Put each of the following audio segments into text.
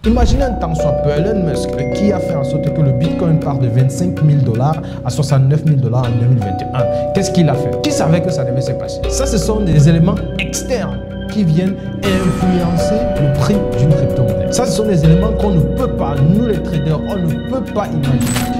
Imaginez un tant soit peu Elon Musk qui a fait en sorte que le Bitcoin part de 25 000 $ à 69 000 $ en 2021. Qu'est-ce qu'il a fait? Qui savait que ça devait se passer? Ça, ce sont des éléments externes qui viennent influencer le prix d'une crypto-monnaie. Ça, ce sont des éléments qu'on ne peut pas, nous les traders, on ne peut pas imaginer.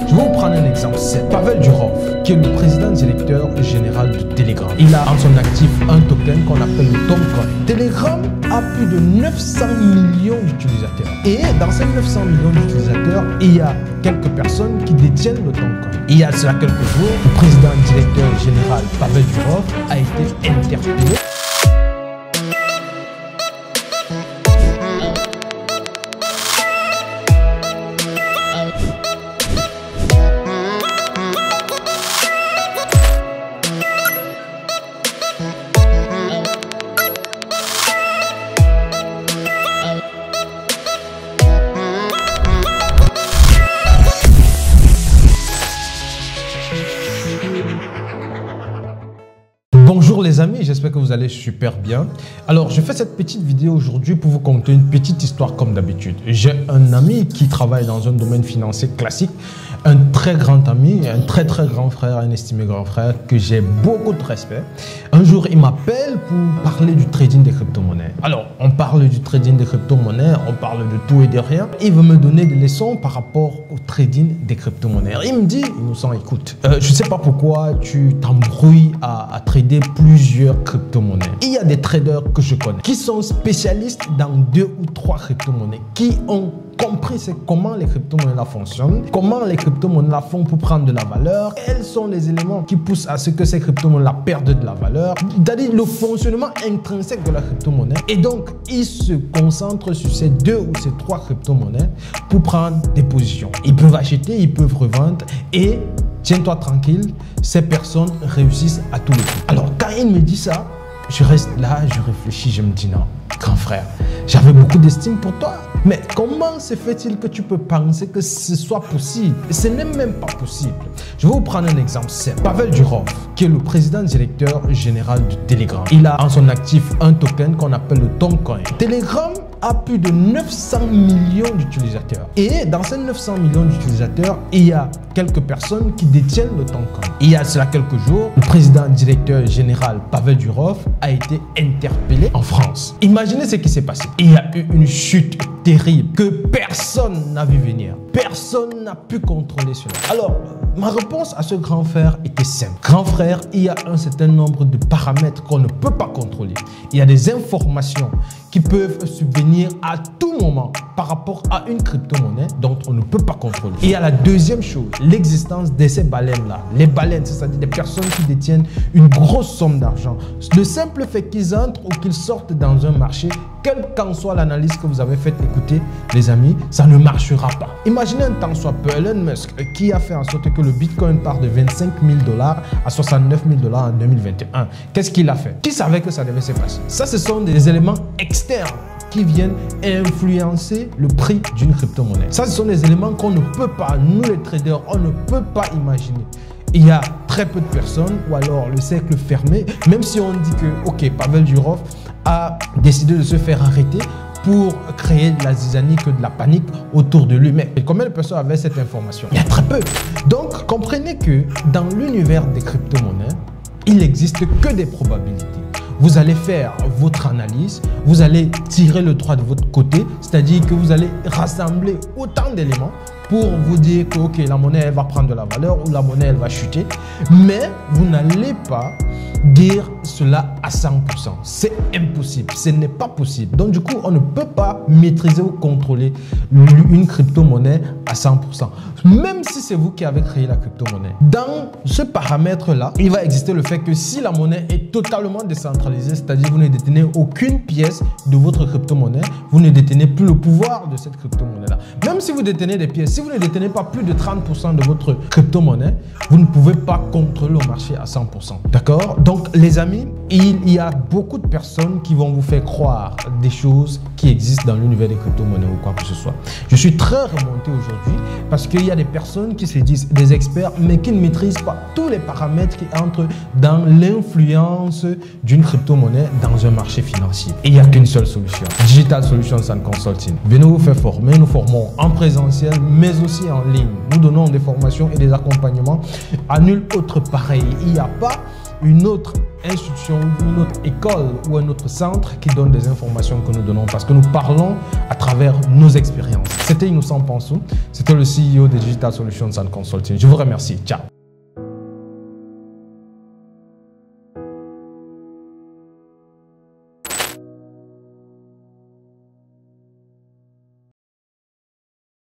Je vais vous prendre un exemple. C'est Pavel Durov, qui est le président directeur général de Telegram. Il a en son actif un token qu'on appelle le Tokencoin. Telegram a plus de 900 millions d'utilisateurs. Et dans ces 900 millions d'utilisateurs, il y a quelques personnes qui détiennent le Tokencoin. Il y a cela quelques jours, le président directeur général Pavel Durov a été interpellé. Bonjour les amis, j'espère que vous allez super bien. Alors, je fais cette petite vidéo aujourd'hui pour vous conter une petite histoire comme d'habitude. J'ai un ami qui travaille dans un domaine financier classique, un très grand ami, un très grand frère, un estimé grand frère que j'ai beaucoup de respect. Un jour, il m'appelle pour parler du trading des crypto-monnaies. Alors, on parle du trading des crypto-monnaies, on parle de tout et de rien. Il veut me donner des leçons par rapport au trading des crypto-monnaies. Il me dit, Innocent, écoute, je ne sais pas pourquoi tu t'embrouilles à trader plusieurs crypto-monnaies. Il y a des traders que je connais qui sont spécialistes dans 2 ou 3 crypto-monnaies, qui ont compris comment les crypto-monnaies là fonctionnent, comment les crypto-monnaies là font pour prendre de la valeur, quels sont les éléments qui poussent à ce que ces crypto-monnaies là perdent de la valeur, c'est-à-dire le fonctionnement intrinsèque de la crypto-monnaie. Et donc, ils se concentrent sur ces 2 ou ces 3 crypto-monnaies pour prendre des positions. Ils peuvent acheter, ils peuvent revendre et tiens-toi tranquille, ces personnes réussissent à tous les coups. Alors, quand il me dit ça, je reste là, je réfléchis, je me dis non, grand frère, j'avais beaucoup d'estime pour toi. Mais comment se fait-il que tu peux penser que ce soit possible? Ce n'est même pas possible. Je vais vous prendre un exemple. C'est Pavel Durov, qui est le président directeur général de Telegram. Il a en son actif un token qu'on appelle le Tokencoin. Telegram a plus de 900 millions d'utilisateurs. Et dans ces 900 millions d'utilisateurs, il y a quelques personnes qui détiennent le Tokencoin. Il y a cela quelques jours, le président directeur général Pavel Durov a été interpellé en France. Imaginez ce qui s'est passé. Il y a eu une chute terrible que personne n'a vu venir. Personne n'a pu contrôler cela. Alors, ma réponse à ce grand frère était simple. Grand frère, il y a un certain nombre de paramètres qu'on ne peut pas contrôler. Il y a des informations qui peuvent subvenir à tout moment par rapport à une crypto-monnaie dont on ne peut pas contrôler. Et il y a la deuxième chose, l'existence de ces baleines-là. Les baleines, c'est-à-dire des personnes qui détiennent une grosse somme d'argent. Le simple fait qu'ils entrent ou qu'ils sortent dans un marché, quelle qu'en soit l'analyse que vous avez faite, écoutez, les amis, ça ne marchera pas. Imaginez un tant soit peu Elon Musk qui a fait en sorte que le Bitcoin part de 25 000 $ à 69 000 $ en 2021. Qu'est-ce qu'il a fait? Qui savait que ça devait se passer? Ça, ce sont des éléments externes qui viennent influencer le prix d'une crypto-monnaie. Ça, ce sont des éléments qu'on ne peut pas, nous les traders, on ne peut pas imaginer. Il y a très peu de personnes, ou alors le cercle fermé, même si on dit que, ok, Pavel Durov a décidé de se faire arrêter pour créer de la zizanie, que de la panique autour de lui. Mais combien de personnes avaient cette information? Il y a très peu. Donc, comprenez que dans l'univers des crypto-monnaies, il n'existe que des probabilités. Vous allez faire votre analyse, vous allez tirer le droit de votre côté, c'est-à-dire que vous allez rassembler autant d'éléments pour vous dire que ok, la monnaie elle va prendre de la valeur ou la monnaie elle va chuter, mais vous n'allez pas dire cela à 100%. C'est impossible, ce n'est pas possible. Donc du coup, on ne peut pas maîtriser ou contrôler une crypto-monnaie à 100%. Même si c'est vous qui avez créé la crypto-monnaie. Dans ce paramètre-là, il va exister le fait que si la monnaie est totalement décentralisée, c'est-à-dire vous ne détenez aucune pièce de votre crypto-monnaie, vous ne détenez plus le pouvoir de cette crypto-monnaie-là. Même si vous détenez des pièces, si vous ne détenez pas plus de 30% de votre crypto-monnaie, vous ne pouvez pas contrôler le marché à 100%. D'accord? Donc les amis, amis, il y a beaucoup de personnes qui vont vous faire croire des choses qui existent dans l'univers des crypto-monnaies ou quoi que ce soit. Je suis très remonté aujourd'hui parce qu'il y a des personnes qui se disent des experts mais qui ne maîtrisent pas tous les paramètres qui entrent dans l'influence d'une crypto-monnaie dans un marché financier. Et il n'y a qu'une seule solution. Digital Solutions and Consulting. Venez vous faire former. Nous formons en présentiel mais aussi en ligne. Nous donnons des formations et des accompagnements à nul autre pareil. Il n'y a pas une autre institution, une autre école ou un autre centre qui donne des informations que nous donnons parce que nous parlons à travers nos expériences. C'était Innocent Pansou, c'était le CEO de Digital Solutions and Consulting. Je vous remercie. Ciao.